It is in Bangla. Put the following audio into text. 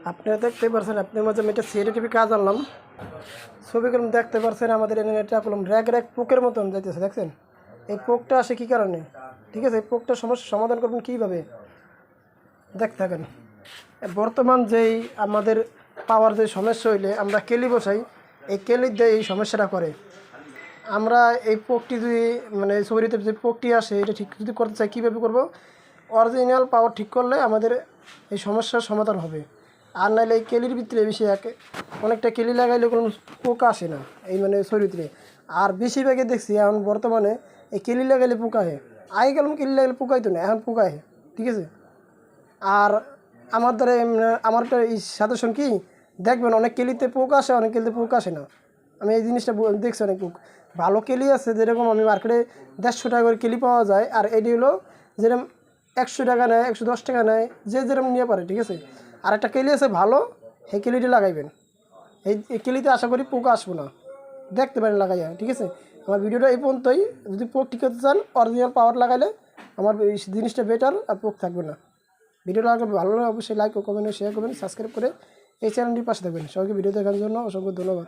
আপনারা দেখতে পাচ্ছেন আপনার মাঝে আমি একটা সিআরটিভি কাজ আনলাম ছবিগুলো দেখতে পাচ্ছেন আমাদের এখানে এটা করলাম র্যাক র্যাক পোকের মতন যাইতেছে দেখছেন এই পোকটা আসে কী কারণে ঠিক আছে এই পোকটার সমস্যা সমাধান করবেন কীভাবে দেখতে থাকেন বর্তমান যেই আমাদের পাওয়ার যে সমস্যা হইলে আমরা কেলি বসাই এই কেলির দিয়ে এই সমস্যাটা করে আমরা এই পোকটি যদি মানে ছবিতে যে পোকটি আসে এটা ঠিক যদি করতে চাই কীভাবে করবো অরিজিনাল পাওয়ার ঠিক করলে আমাদের এই সমস্যার সমাধান হবে আর নাহলে এই কেলির ভিতরে বেশি অনেকটা কেলি লাগাইলে কোনো পোকা আসে না এই মানে শরীরে আর বেশিরভাগে দেখছি এখন বর্তমানে এই কেলি লাগাইলে পোকা হয় আগে গেলাম কেলি লাগাইলে পোকাইতো না এখন পোকা হয় ঠিক আছে আর আমার দ্বারা আমার একটা এই সাজেশন কি দেখবেন অনেক কেলিতে পোকা আসে অনেক কেলিতে পোকা আসে না আমি এই জিনিসটা দেখছি অনেক ভালো কেলি আছে যেরকম আমি মার্কেটে 150 টাকা করে কেলি পাওয়া যায় আর এটি হলো যেরকম 100 টাকা নেয় 110 টাকা নেয় যে যেরকম নিয়ে পারে ঠিক আছে আর একটা কেলি আছে ভালো সেই কেলিটি লাগাইবেন এই কেলিতে আশা করি পোকা আসবো না দেখতে পারেন লাগাইয়া ঠিক আছে আমার ভিডিওটা এই পর্যন্তই যদি পোক ঠিক করতে চান অরিজিনাল পাওয়ার লাগাইলে আমার এই জিনিসটা বেটার আর পোক থাকবে না ভিডিওটা ভালো লাগলে অবশ্যই লাইক ও কমেন্ট শেয়ার করবেন সাবস্ক্রাইব করে এই চ্যানেলটির পাশে থাকবেন সবাইকে ভিডিও দেখার জন্য অসংখ্য ধন্যবাদ।